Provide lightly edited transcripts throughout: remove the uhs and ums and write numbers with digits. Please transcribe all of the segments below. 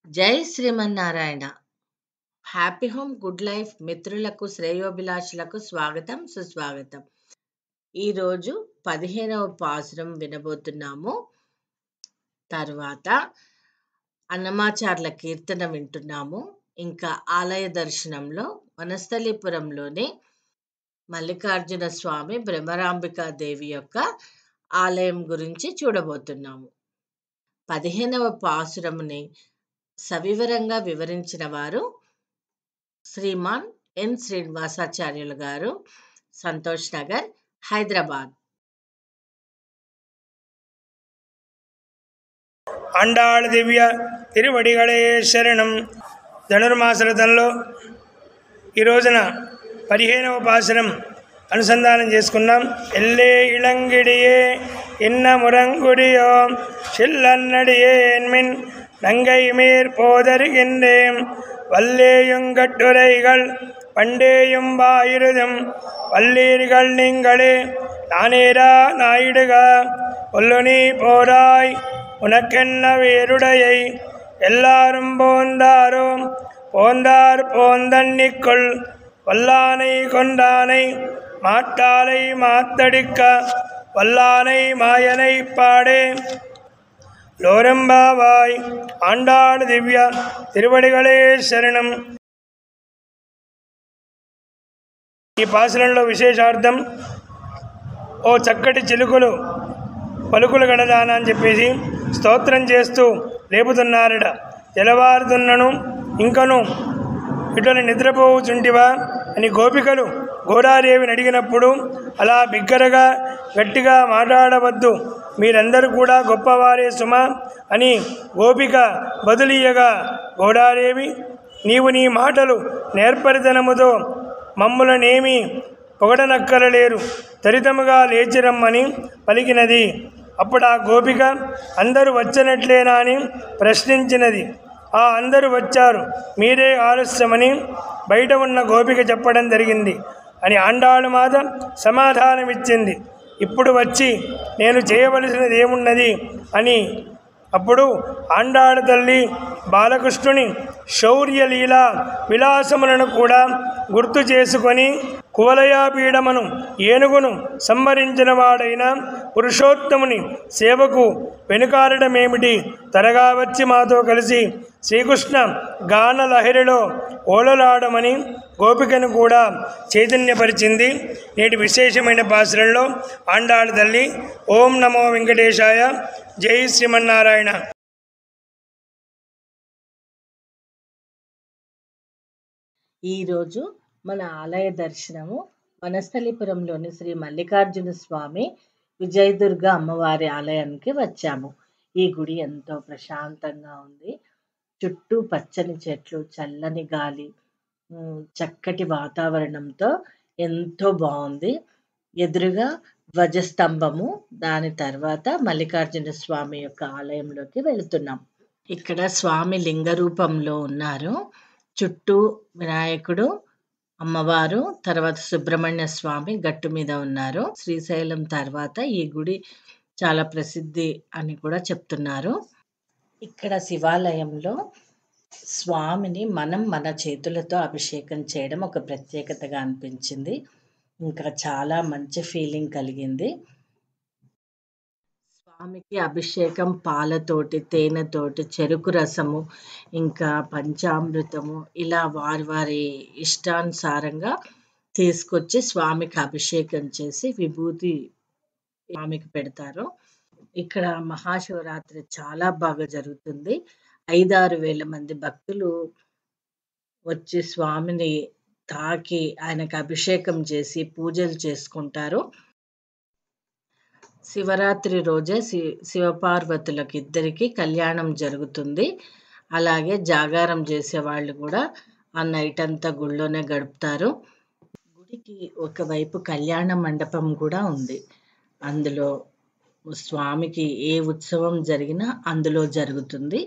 జై Srimannarayana. Happy home good life మిత్రులకు శ్రేయోభిలాషులకు స్వాగతం సుస్వాగతం. ఈరోజు 15వ పాసురం వినబోతున్నాము. తర్వాత అన్నమాచార్ల కీర్తన వింటున్నాము. ఇంకా ఆలయ దర్శనంలో వనస్థలీపురంలోని మల్లికార్జున స్వామి భ్రమరాంబికా దేవి యొక్క ఆలయం గురించి చూడబోతున్నాము. 15వ పాసురముని సవివరంగా వివరించిన వారు శ్రీమాన్ ఎన్ శ్రీనివాసాచార్యులు గారు, సంతోష్ నగర్, హైదరాబాద్. ఆండాళ్ దివ్య తిరువడిగళే శరణం. ధనుర్మాసరథంలో ఈ రోజున 15వ పాసురం అనుసంధానం చేసుకున్నాం. ఎల్లే ఇళంగిడియే ఇన్న మురంగుడియో చిల్లన్నడియే ఎన్మిన్ நங்கை மேற் போதருகின்றேன் வல்லேயுங்கட்டுரைகள் பண்டேயும் வாயிருதும் வல்லீர்கள் நீங்களே நானேரா நாயிடுக ஒல்லுனி போராய் உனக்கென்ன வேருடையை எல்லாரும் போந்தாரோ போந்தார் போந்தன்னிக்குள் வல்லானை கொண்டானை மாட்டாலை மாத்தடிக்க வல்லானை மாயனை பாடே. లోరంబావాయ్ ఆండాళ్ దివ్య తిరువడిగళే శరణం. ఈ పాసురంలో విశేషార్థం, ఓ చక్కటి చిలుకలు పలుకులు గడదాన అని చెప్పేసి స్తోత్రం చేస్తూ లేపుతున్నారట. తెల్లవారుతున్నను ఇంకను ఇటుని నిద్రపోవుచుంటివా అని గోపికలు గోదాదేవిని అడిగినప్పుడు, అలా బిగ్గరగా గట్టిగా మాట్లాడవద్దు, మీరందరూ కూడా గొప్పవారే సుమా అని గోపిక బదులియగా, గోదాదేవి నీవు నీ మాటలు నేర్పరితనముతో మమ్ములనేమి పొగడనక్కరలేరు, త్వరితముగా లేచిరమ్మని పలికినది. అప్పుడు ఆ గోపిక అందరూ వచ్చనట్లేనా అని ప్రశ్నించినది. ఆ అందరూ వచ్చారు, మీరే ఆలస్యమని బయట ఉన్న గోపిక చెప్పడం జరిగింది అని ఆండాళ్ మాత సమాధానమిచ్చింది. ఇప్పుడు వచ్చి నేను చేయవలసినది ఏమున్నది అని. అప్పుడు ఆండాళ్ తల్లి బాలకృష్ణుని శౌర్యలీలా విలాసములను కూడా గుర్తు చేసుకొని, కువలయాపీడమను ఏనుగును సంహరించిన వాడైన పురుషోత్తముని సేవకు వెనుకారడమేమిటి, త్వరగా వచ్చి మాతో కలిసి శ్రీకృష్ణ గాన లహరిలో ఓలలాడమని గోపికను కూడా చైతన్యపరిచింది. నేటి విశేషమైన పాసురంలో ఆండాళ్ తల్లి ఓం నమో వెంకటేశాయ, జై శ్రీమన్నారాయణ. ఈరోజు మన ఆలయ దర్శనము వనస్థలీపురంలోని శ్రీ మల్లికార్జున స్వామి విజయదుర్గ అమ్మవారి ఆలయానికి వచ్చాము. ఈ గుడి ఎంతో ప్రశాంతంగా ఉంది. చుట్టూ పచ్చని చెట్లు, చల్లని గాలి, చక్కటి వాతావరణంతో ఎంతో బాగుంది. ఎదురుగా ధ్వజస్తంభము, దాని తర్వాత మల్లికార్జున స్వామి యొక్క ఆలయంలోకి వెళుతున్నాం. ఇక్కడ స్వామి లింగ రూపంలో ఉన్నారు. చుట్టూ వినాయకుడు, అమ్మవారు, తర్వాత సుబ్రహ్మణ్య స్వామి గట్టు మీద ఉన్నారు. శ్రీశైలం తర్వాత ఈ గుడి చాలా ప్రసిద్ధి అని కూడా చెప్తున్నారు. ఇక్కడ శివాలయంలో స్వామిని మనం మన చేతులతో అభిషేకం చేయడం ఒక ప్రత్యేకతగా అనిపించింది. ఇంకా చాలా మంచి ఫీలింగ్ కలిగింది. స్వామికి అభిషేకం పాలతోటి, తేనెతోటి, చెరుకు రసము, ఇంకా పంచామృతము, ఇలా వారి వారి ఇష్టానుసారంగా తీసుకొచ్చి స్వామికి అభిషేకం చేసి విభూతి స్వామికి పెడతారు. ఇక్కడ మహాశివరాత్రి చాలా బాగా జరుగుతుంది. 5-6 వేల మంది భక్తులు వచ్చి స్వామిని తాకి ఆయనకు అభిషేకం చేసి పూజలు చేసుకుంటారు. శివరాత్రి రోజే శివపార్వతులకు ఇద్దరికి కళ్యాణం జరుగుతుంది. అలాగే జాగారం చేసే వాళ్ళు కూడా ఆ నైట్ అంతా గుళ్ళోనే గడుపుతారు. గుడికి ఒకవైపు కళ్యాణ మండపం కూడా ఉంది. అందులో స్వామికి ఏ ఉత్సవం జరిగినా అందులో జరుగుతుంది.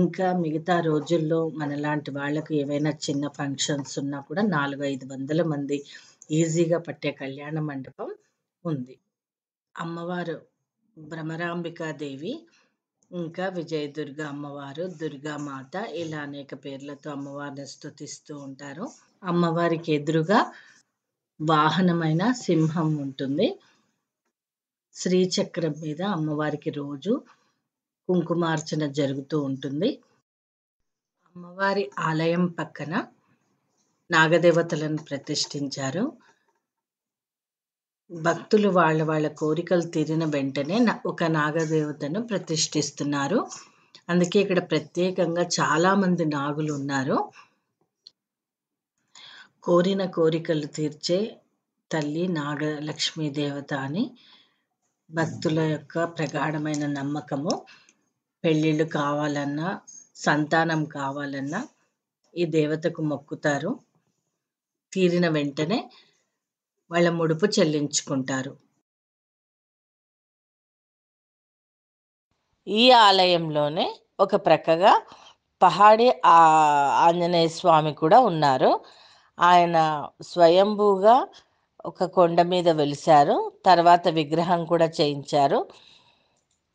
ఇంకా మిగతా రోజుల్లో మనలాంటి వాళ్ళకు ఏవైనా చిన్న ఫంక్షన్స్ ఉన్నా కూడా 400-500 మంది ఈజీగా పట్టే కళ్యాణ మండపం ఉంది. అమ్మవారు భ్రమరాంబికా దేవి ఇంకా విజయదుర్గ అమ్మవారు, దుర్గామాత ఇలా అనేక పేర్లతో అమ్మవారిని స్తుతిస్తూ ఉంటారు. అమ్మవారికి ఎదురుగా వాహనమైన సింహం ఉంటుంది. శ్రీచక్రం మీద అమ్మవారికి రోజు కుంకుమార్చన జరుగుతూ ఉంటుంది. అమ్మవారి ఆలయం పక్కన నాగదేవతలను ప్రతిష్ఠించారు. భక్తులు వాళ్ళ కోరికలు తీరిన వెంటనే ఒక నాగదేవతను ప్రతిష్ఠిస్తున్నారు. అందుకే ఇక్కడ ప్రత్యేకంగా చాలామంది నాగులు ఉన్నారు. కోరిన కోరికలు తీర్చే తల్లి నాగలక్ష్మీ దేవత అని భక్తుల యొక్క ప్రగాఢమైన నమ్మకము. పెళ్ళిళ్ళు కావాలన్నా, సంతానం కావాలన్నా ఈ దేవతకు మొక్కుతారు. తీరిన వెంటనే వాళ్ళ ముడుపు చెల్లించుకుంటారు. ఈ ఆలయంలోనే ఒక ప్రక్కగా పహాడి ఆంజనేయ స్వామి కూడా ఉన్నారు. ఆయన స్వయంభూగా ఒక కొండ మీద వెలిశారు. తర్వాత విగ్రహం కూడా చేయించారు.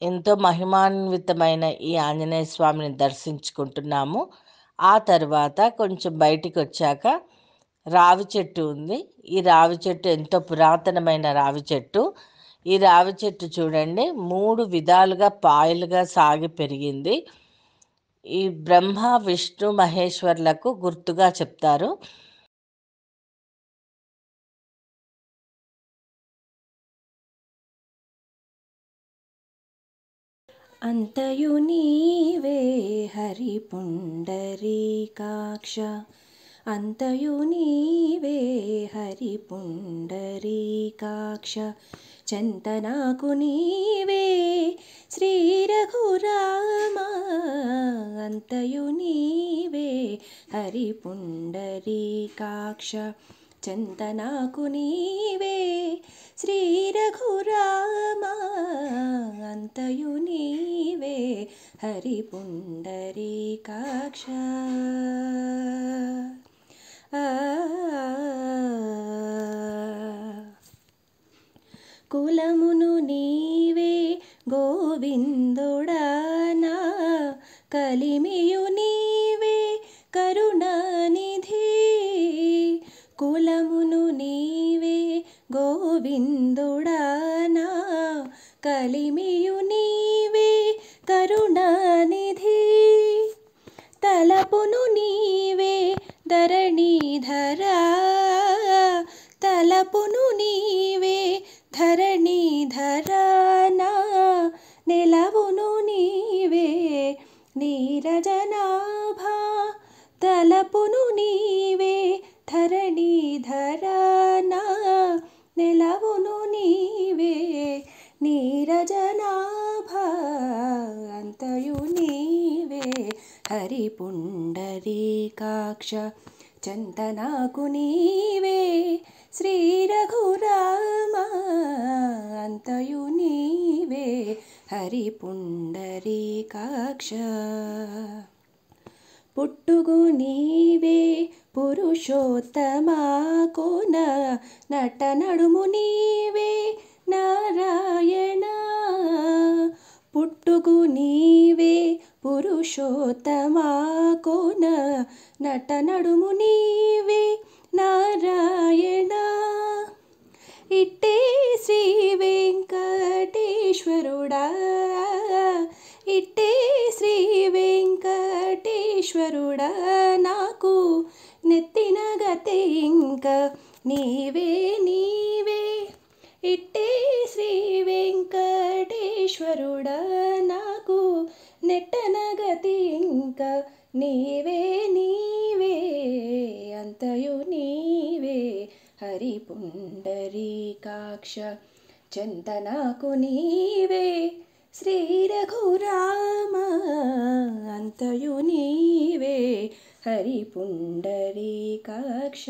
ఎంతో మహిమాన్వితమైన ఈ ఆంజనేయ స్వామిని దర్శించుకుంటున్నాము. ఆ తర్వాత కొంచెం బయటికి వచ్చాక రావి చెట్టు ఉంది. ఈ రావి చెట్టు ఎంతో పురాతనమైన రావి చెట్టు. ఈ రావి చెట్టు చూడండి 3 విధాలుగా పాయలుగా సాగి పెరిగింది. ఈ బ్రహ్మ, విష్ణు, మహేశ్వర్లకు గుర్తుగా చెప్తారు. అంతయు నీవే హరి పుండరీకాక్ష, అంతయు నీవే హరి పుండరీకాక్ష, చంతనాకు నీవే శ్రీ రఘురామ, అంతయు నీవే హరి పుండరీకాక్ష, చంతనాకు నీవే శ్రీ రఘురామ, అంతయు నీవే హరి పుండరీకాక్ష. కులమును నీవే గోవిందుడా నా, కలిమియు నీవే కరుణానిధి, కులమును నీవే గోవిందుడా నా, కలిమియు నీవే కరుణానిధి, తలపును నీవే ధరణీధరా, తలపును నీవే ధరణీధరా నా, నెలవును నీవే నీరజనాభా, తలపును నీవే ధరణీధరా నా, నెలవును నీవే నీరజనాభా, అంతయు నీవే హరి పుండరీకాక్ష, చంతనాకు నీవే శ్రీ రఘురామ, అంతయు నీవే హరి పుండరీకాక్ష. పుట్టుగు నీవే పురుషోత్తమా కోన, నట నడుము నీవే నారాయణ, పుట్టుగు నీవే పురుషోత్తమా కోన, నట నడుము నీవే నారాయణ, ఇట్టే శ్రీ వెంకటేశ్వరుడా, ఇట్టే శ్రీ వెంకటేశ్వరుడా, నాకు నెత్తిన గతే ఇంక నీవే నీవే, ఇట్టే శ్రీ వెంకటేశ్వరుడా, నాకు నెట్టన గతి ఇంక నీవే నీవే, అంతయు నీవే హరి పుండరీకాక్ష, చంతనాకు నీవే శ్రీ రఘురామ, అంతయు నీవే హరి పుండరీకాక్ష.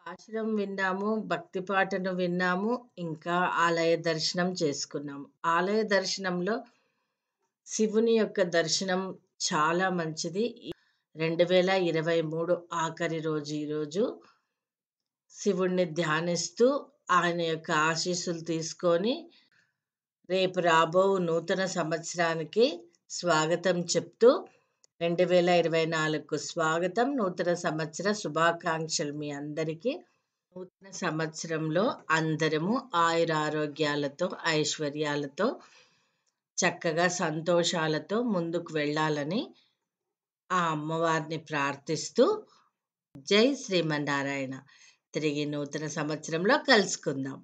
ఆశ్రమం విన్నాము, భక్తి పాటను విన్నాము, ఇంకా ఆలయ దర్శనం చేసుకున్నాము. ఆలయ దర్శనంలో శివుని యొక్క దర్శనం చాలా మంచిది. 2023 ఆఖరి రోజు ఈరోజు శివుణ్ణి ధ్యానిస్తూ ఆయన యొక్క ఆశీస్సులు తీసుకొని రేపు రాబో నూతన సంవత్సరానికి స్వాగతం చెప్తూ 2024కు స్వాగతం. నూతన సంవత్సర శుభాకాంక్షలు మీ అందరికీ. నూతన సంవత్సరంలో అందరము ఆయురారోగ్యాలతో, ఐశ్వర్యాలతో, చక్కగా సంతోషాలతో ముందుకు వెళ్ళాలని ఆ అమ్మవారిని ప్రార్థిస్తూ జై శ్రీమన్నారాయణ. తిరిగి నూతన సంవత్సరంలో కలుసుకుందాం.